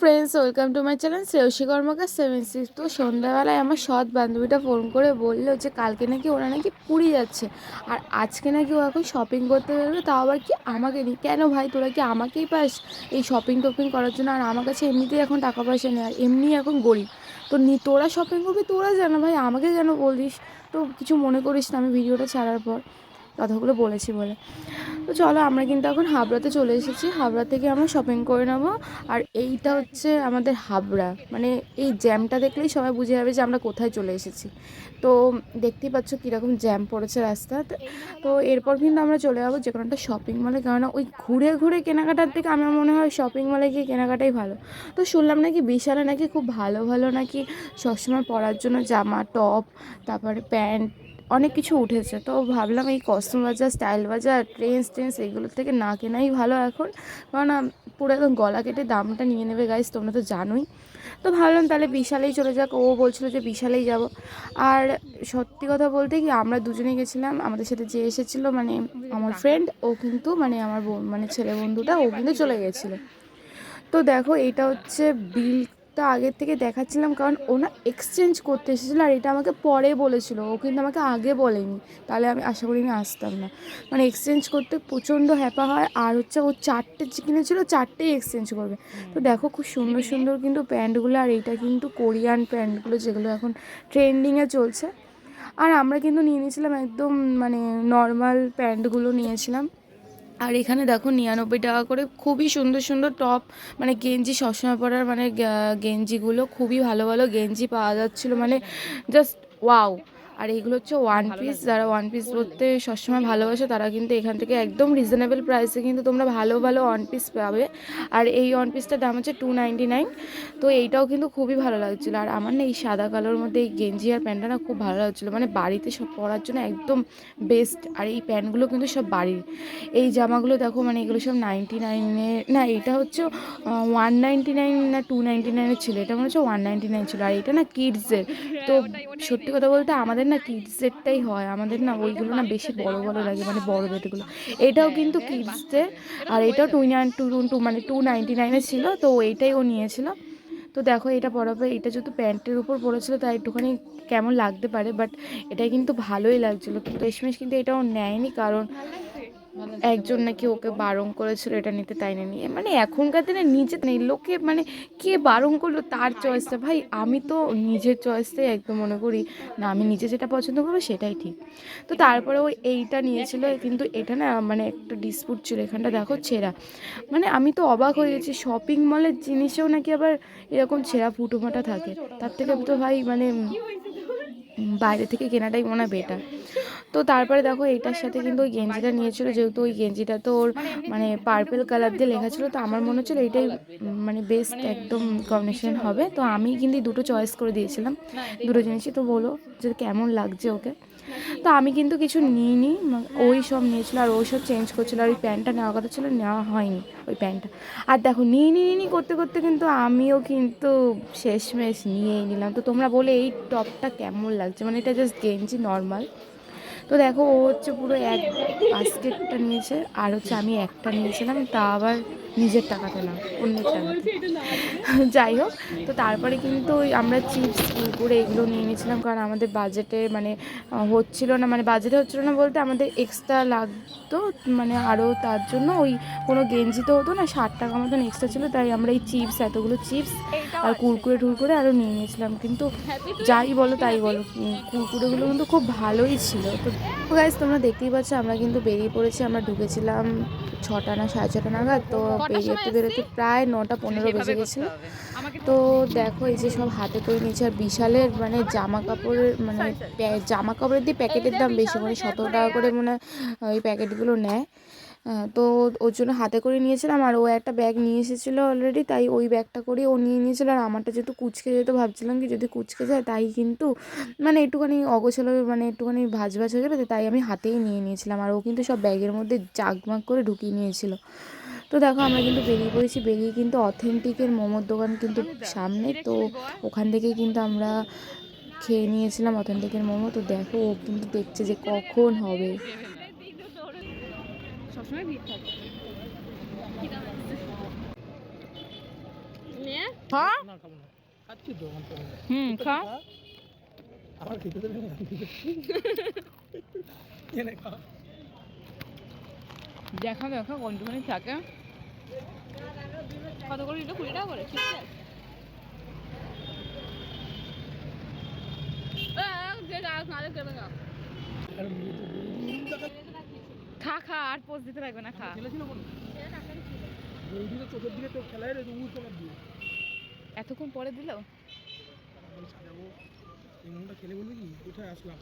Friends, welcome to my channel Shreyasi Karmakar 76। তো সন্ধ্যাবেলায় আমার সৎ বান্ধবীটা ফোন করে বললো যে কালকে নাকি ওরা নাকি পুরী যাচ্ছে, আর আজকে নাকি ও এখন শপিং করতে বেরোবে, তাও আবার কি আমাকে নিয়ে। কেন ভাই, তোরা কি আমাকেই পাস এই শপিং টপিং করার জন্য? আর আমার কাছে এমনিতেই এখন টাকা পয়সা নেই, আর এমনি এখন গরিব। তো তোরা শপিং করবি, তোরা জানা ভাই, আমাকে কেন বলিস? তো কিছু মনে করিস না, আমি ভিডিওটা ছাড়ার পর কথাগুলো বলেছি বলে। তো চলো, আমরা কিন্তু এখন হাবড়াতে চলে এসেছি। হাবড়া থেকে আমরা শপিং করে নেবো। আর এইটা হচ্ছে আমাদের হাবড়া, মানে এই জ্যামটা দেখলেই সবাই বুঝে যাবে যে আমরা কোথায় চলে এসেছি। তো দেখতেই পাচ্ছ কীরকম জ্যাম পড়েছে রাস্তাতে। তো এরপর কিন্তু আমরা চলে যাবো যে কোনো একটা শপিং মলে, কেননা ওই ঘুরে ঘুরে কেনাকাটার থেকে আমার মনে হয় শপিং মলে গিয়ে কেনাকাটাই ভালো। তো শুনলাম নাকি বিশালে নাকি খুব ভালো ভালো নাকি সবসময় পরার জন্য জামা, টপ, তারপরে প্যান্ট, অনেক কিছু উঠেছে। তো ভাবলাম এই কসমো বাজার, স্টাইল বাজার, ট্রেন্ডস এগুলোর থেকে না কেনাই ভালো এখন, কারণ পুরো একদম গলা কেটে দামটা নিয়ে নেবে গাইস, তোমরা তো জানোই। তো ভাবলাম তাহলে বিশালেই চলে যাক, ও বলছিল যে বিশালেই যাব। আর সত্যি কথা বলতে কি, আমরা দুজনেই গেছিলাম, আমাদের সাথে যে এসেছিলো মানে আমার ফ্রেন্ড, ও কিন্তু মানে আমার মানে ছেলে বন্ধুটা, ও কিন্তু চলে গেছিলো। তো দেখো এইটা হচ্ছে বিলটা আগের থেকে দেখাচ্ছিলাম, কারণ ও না এক্সচেঞ্জ করতে এসেছিলো, আর এটা আমাকে পরে বলেছিল, ও কিন্তু আমাকে আগে বলেনি, তাহলে আমি আশা করি আমি আসতাম না। মানে এক্সচেঞ্জ করতে প্রচণ্ড হ্যাপা হয়, আর হচ্ছে ও 4টে কিনেছিল, 4টেই এক্সচেঞ্জ করবে। তো দেখো খুব সুন্দর সুন্দর কিন্তু প্যান্টগুলো, আর এইটা কিন্তু কোরিয়ান প্যান্টগুলো, যেগুলো এখন ট্রেন্ডিংয়ে চলছে। আর আমরা কিন্তু নিয়ে নিয়েছিলাম একদম মানে নর্মাল প্যান্টগুলো নিয়েছিলাম। আর এখানে দেখো 99 টাকা করে খুবই সুন্দর সুন্দর টপ, মানে গেঞ্জি, সবসময় পরার মানে গেঞ্জিগুলো, খুবই ভালো ভালো গেঞ্জি পাওয়া যাচ্ছিলো, মানে জাস্ট ওয়াও। আর এইগুলো হচ্ছে ওয়ান পিস, যারা ওয়ান পিস পরতে সবসময় ভালোবাসে তারা কিন্তু এখান থেকে একদম রিজনেবল প্রাইসে কিন্তু তোমরা ভালো ভালো ওয়ান পিস পাবে। আর এই ওয়ান পিসটার দাম হচ্ছে 299। তো এইটাও কিন্তু খুবই ভালো লাগছিলো। আর আমার না এই সাদা কালোর মধ্যে এই গেঞ্জি আর প্যান্টটা না খুব ভালো লাগছিলো, মানে বাড়িতে সব পরার জন্য একদম বেস্ট। আর এই প্যান্টগুলো কিন্তু সব বাড়ির। এই জামাগুলো দেখো, মানে এগুলো সব 99-এ, না এটা হচ্ছে 199 না 299 ছিল, এটা মনে হচ্ছে 199 ছিল। আর এটা না কিডসের। তো সত্যি কথা বলতে আমাদের না কিডসেরটাই হয়, আমাদের না ওইগুলো না বেশি বড় বড় লাগে, মানে বড় বেটগুলো। এটাও কিন্তু কিডসের, আর এটাও 2 মানে 299 ছিল, তো এইটাই ও নিয়েছিল। তো দেখো এটা পরাবে, এটা যেহেতু প্যান্টের উপর পড়েছিল তাই একটুখানি কেমন লাগতে পারে, বাট এটা কিন্তু ভালোই লাগছিলো। কিন্তু শেষমেশ কিন্তু এটাও নেয়নি, কারণ একজন নাকি ওকে বারণ করেছিল এটা নিতে, তাই না নিয়ে। মানে এখনকার দিনে নিজে নেই লোকে, মানে কে বারণ করলো তার চয়েসটা, ভাই আমি তো নিজের চয়েসটাই একদম মনে করি না, আমি নিজে যেটা পছন্দ করবো সেটাই ঠিক। তো তারপরে ও এইটা নিয়েছিল, কিন্তু এটা না মানে একটা ডিসপুট ছিল, এখানটা দেখো ছেঁড়া। মানে আমি তো অবাক হয়ে গেছি, শপিং মলের জিনিসেও নাকি আবার এরকম ছেঁড়া ফুটোফাটা থাকে। তার থেকে তো ভাই মানে বাইরে থেকে কেনাটাই মনে হয় বেটার। তো তারপরে দেখো এইটার সাথে কিন্তু ওই গেঞ্জিটা নিয়েছিল, যেহেতু ওই গেঞ্জিটা তো ওর মানে পার্পেল কালার দিয়ে লেখা ছিল, তো আমার মনে হচ্ছিলো এইটাই মানে বেস্ট একদম কম্বিনেশন হবে। তো আমি কিন্তু দুটো চয়েস করে দিয়েছিলাম, দুটো জিনিসই। তো বলো যে কেমন লাগছে ওকে। তো আমি কিন্তু কিছু নিইনি, ওই সব নিয়েছিল, আর ওই সব চেঞ্জ করছিলো। আর ওই প্যান্টটা নেওয়ার কথা ছিল, নেওয়া হয়নি ওই প্যান্টটা। আর দেখো নিই করতে করতে কিন্তু আমিও কিন্তু শেষমেশ নিয়েই নিলাম। তো তোমরা বলে এই টপটা কেমন লাগছে, মানে এটা জাস্ট গেঞ্জি নর্মাল। তো দেখো ও হচ্ছে পুরো এক বাস্কেটটা নিয়েছে, আর হচ্ছে আমি একটা নিয়েছিলাম, তা আবার নিজের টাকাতে না, অন্যের টাকাতে। যাই হোক, তো তারপরে কিন্তু ওই আমরা চিপস, কুরকুরে এগুলো নিয়ে নিয়েছিলাম, কারণ আমাদের বাজেটে মানে হচ্ছিলো না, মানে বাজেটে হচ্ছিলো না বলতে আমাদের এক্সট্রা লাগতো, মানে আরও তার জন্য ওই কোনো গেঞ্জি তো হতো না, 60 টাকা মতন এক্সট্রা ছিল, তাই আমরা এই চিপস, এতগুলো চিপস আর কুরকুরে আরও নিয়ে নিয়েছিলাম। কিন্তু যাই বলো তাই বলো, কুরকুরেগুলো কিন্তু খুব ভালোই ছিল। তো গাইস তোমরা দেখতেই পাচ্ছ আমরা কিন্তু বেরিয়ে পড়েছি, আমরা ঢুকেছিলাম 6টা না 6:30 নাগাদ। তো বেরোতে বেরোতে প্রায় 9:15 বেজে গেছিলো। তো দেখো এই যে সব হাতে করে নিয়েছে। আর বিশালের মানে জামা কাপড়ের মানে জামা কাপড়ের দিয়ে প্যাকেটের দাম বেশি, মানে 17 টাকা করে মানে ওই প্যাকেটগুলো নেয়। তো ওর জন্য হাতে করে নিয়েছিলাম, আর ও একটা ব্যাগ নিয়ে এসেছিলো অলরেডি, তাই ওই ব্যাগটা করেই ও নিয়ে নিয়েছিল। আর আমারটা যেহেতু কুচকে যেত, ভাবছিলাম কি যদি কুচকে যায়, তাই কিন্তু মানে একটুখানি অগোছালো, মানে একটুখানি ভাজ হয়ে যাবে, তাই আমি হাতেই নিয়ে নিয়েছিলাম। আর ও কিন্তু সব ব্যাগের মধ্যে জাগমাগ করে ঢুকিয়ে নিয়েছিল। তো দেখো আমরা কিন্তু বেরিয়ে পড়েছি, বেরিয়ে কিন্তু অথেন্টিকের মোমোর দোকান কিন্তু সামনে, তো ওখান থেকেই কিন্তু আমরা খেয়ে নিয়েছিলাম অথেন্টিকের মোমো। তো দেখো ও কিন্তু দেখছে যে কখন হবে। সবসময় ভিড় থাকে। হ্যাঁ না খাবো না, খাচ্ছি তো খা। আমার খেতে দেবে না, এনে খা। দেখা দেখা কতখানি থাকে। কত করে এটা 20 টাকা করে, ঠিক আছে। খা খা, আর পোজ দিতে লাগবে না, খা। খেলেছিল কোন বৌদিটা চোখের দিকে তো খেলায় রে, উড় চোখের দিকে এতক্ষণ পরে দিল। সাজাবো এই মনটা খেলে বলবি কি কোথায় আসলাম।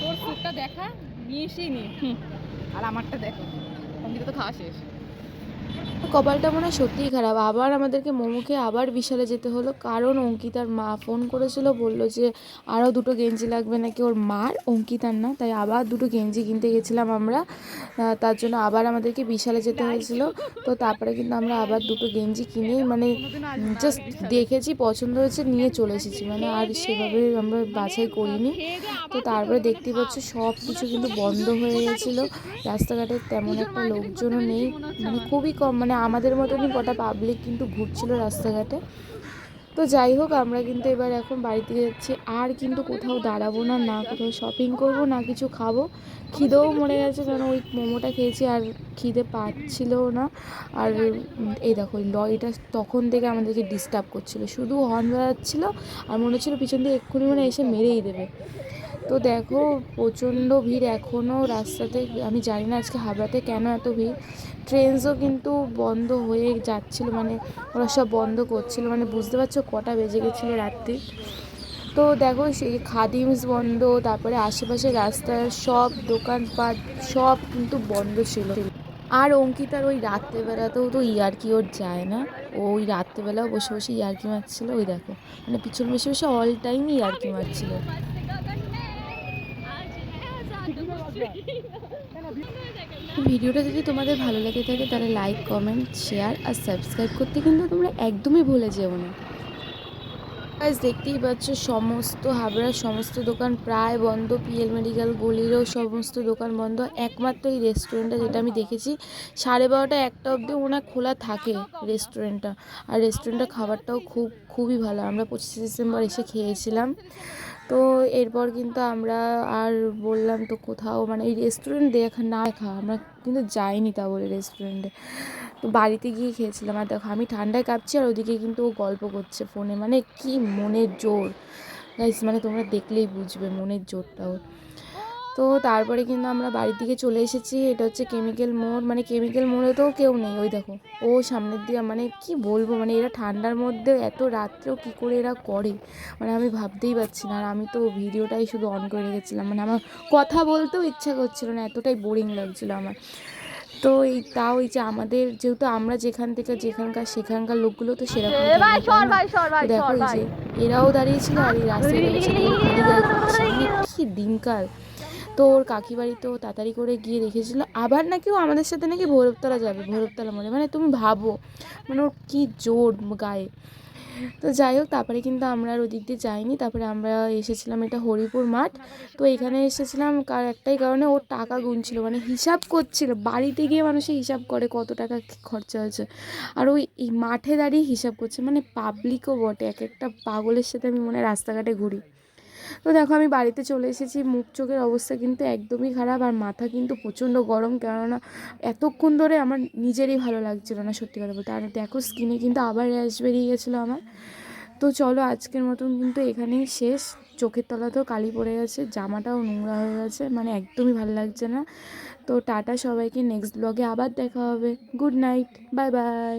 তোর স্যুটটা দেখা নিয়ে এসেই নি, আর আমারটা দেখো, অন্যদিকে তো খাওয়া শেষ। কপালটা মনে হয় সত্যিই খারাপ, আবার আমাদেরকে মোমো খেয়ে আবার বিশালে যেতে হলো, কারণ অঙ্কিতার মা ফোন করেছিল, বললো যে আরও 2টো গেঞ্জি লাগবে নাকি ওর মার, অঙ্কিতার না, তাই আবার 2টো গেঞ্জি কিনতে গেছিলাম আমরা। তার জন্য আবার আমাদেরকে বিশালে যেতে হয়েছিল। তো তারপরে কিন্তু আমরা আবার 2টো গেঞ্জি কিনেই মানে জাস্ট দেখেছি, পছন্দ হয়েছে, নিয়ে চলে এসেছি, মানে আর সেভাবে আমরা বাছাই করিনি। তো তারপরে দেখতেই পাচ্ছ সব কিছু কিন্তু বন্ধ হয়ে গেছিলো, রাস্তাঘাটে তেমন একটা লোকজনও নেই, মানে খুবই কম, মানে আমাদের মতনই কটা পাবলিক কিন্তু ঘুরছিল রাস্তাঘাটে। তো যাই হোক, আমরা কিন্তু এবার এখন বাড়িতে যাচ্ছি, আর কিন্তু কোথাও দাঁড়াবো না, না কোথাও শপিং করব, না কিছু খাবো। খিদেও মরে গেছে, কারণ ওই মোমোটা খেয়েছি আর খিদে পাচ্ছিলও না। আর এই দেখো এই লরিটা তখন থেকে আমাদেরকে ডিস্টার্ব করছিল, শুধু হর্ন বাজাচ্ছিলো, আর মনে হচ্ছিলো পিছন দিয়ে এক্ষুনি মানে এসে মেরেই দেবে। তো দেখো প্রচণ্ড ভিড় এখনও রাস্তাতে, আমি জানি না আজকে হাবড়াতে কেন এত ভিড়। ট্রেনসও কিন্তু বন্ধ হয়ে যাচ্ছিল, মানে ওরা সব বন্ধ করছিল, মানে বুঝতে পারছো কটা বেজে গেছিলো রাত্রি। তো দেখো সেই খাদিমস বন্ধ, তারপরে আশেপাশে রাস্তার সব দোকানপাট সব কিন্তু বন্ধ ছিল। আর অঙ্কিতার ওই রাত্রেবেলাতেও তো ইয়ার্কি ওর যায় না, ওই রাত্রেবেলাও বসে বসে ইয়ার্কি মারছিল, ওই দেখো মানে পিছনে বসে বসে অল টাইমই ইয়ার্কি মারছিল। ভিডিওটা যদি তোমাদের ভালো লেগে থাকে তাহলে লাইক, কমেন্ট, শেয়ার আর সাবস্ক্রাইব করতে কিন্তু তোমরা একদমই ভুলে যেও না। গাইস দেখতেই পাচ্ছ সমস্ত হাবড়ার সমস্ত দোকান প্রায় বন্ধ, পিএল মেডিকেল গলিরও সমস্ত দোকান বন্ধ, একমাত্র এই রেস্টুরেন্টটা যেটা আমি দেখেছি 12:30 1টা অবধি ওনার খোলা থাকে রেস্টুরেন্টটা। আর রেস্টুরেন্টের খাবারটাও খুবই ভালো, আমরা 25 ডিসেম্বর এসে খেয়েছিলাম। তো এরপর কিন্তু আমরা আর বললাম তো কোথাও মানে এই রেস্টুরেন্ট দেখা আমরা কিন্তু যাইনি, তা বলে রেস্টুরেন্টে তো বাড়িতে গিয়ে খেয়েছিলাম। আর দেখো আমি ঠান্ডায় কাঁপছি, আর ওদিকে কিন্তু ও গল্প করছে ফোনে, মানে কি মনের জোর গাইস, মানে তোমরা দেখলেই বুঝবে মনের জোরটা ওর। তো তারপরে কিন্তু আমরা বাড়ির দিকে চলে এসেছি, এটা হচ্ছে কেমিক্যাল মোড়, মানে কেমিক্যাল মোড়েতেও কেউ নেই, ওই দেখো ও সামনের দিয়ে, মানে কি বলবো, মানে এরা ঠান্ডার মধ্যে এত রাত্রেও কী করে এরা করে, মানে আমি ভাবতেই পারছি না। আর আমি তো ভিডিওটাই শুধু অন করে রেখেছিলাম, মানে আমার কথা বলতেও ইচ্ছা করছিল না, এতটাই বোরিং লাগছিলো আমার। তো এই তাও এই যে আমাদের যেহেতু আমরা যেখানকার সেখানকার লোকগুলো তো সেরকম দেখো এই যে এরাও দাঁড়িয়েছিল, আর এই রাস্তায় দাঁড়িয়েছিল গাড়ি করছে, মানে কি দিনকাল। তো ওর কাকি বাড়িতেও তাড়াতাড়ি করে গিয়ে রেখেছিলো, আবার নাকি ও আমাদের সাথে নাকি ভৈরবতলা যাবে, ভৈরবতলা মোড়ে, মানে তুমি ভাবো মানে ওর কী জোর গায়ে। তো যাই হোক, তারপরে কিন্তু আমরা আর ওদিক দিয়ে যাইনি, তারপরে আমরা এসেছিলাম এটা হরিপুর মাঠ। তো এখানে এসেছিলাম একটাই কারণে, ওর টাকা গুনছিল, মানে হিসাব করছিল, বাড়িতে গিয়ে মানুষে হিসাব করে কত টাকা খরচা হয়েছে, আর ওই এই মাঠে দাঁড়িয়ে হিসাব করছে, মানে পাবলিকও বটে, এক একটা পাগলের সাথে আমি মনে হয় রাস্তাঘাটে ঘুরি। তো দেখো আমি বাড়িতে চলে এসেছি, মুখ চোখের অবস্থা কিন্তু একদমই খারাপ, আর মাথা কিন্তু প্রচণ্ড গরম, কেননা এতক্ষণ ধরে আমার নিজেরই ভালো লাগছিল না সত্যি কথা বলতে। আর দেখো স্কিনে কিন্তু আবার র্যাশ বেরিয়ে গেছিলো আমার। তো চলো আজকের মতন কিন্তু এখানেই শেষ, চোখের তলাতেও কালি পড়ে গেছে, জামাটাও নোংরা হয়ে গেছে, মানে একদমই ভালো লাগছে না। তো টাটা সবাইকে, নেক্সট ব্লগে আবার দেখা হবে, গুড নাইট, বাই বাই।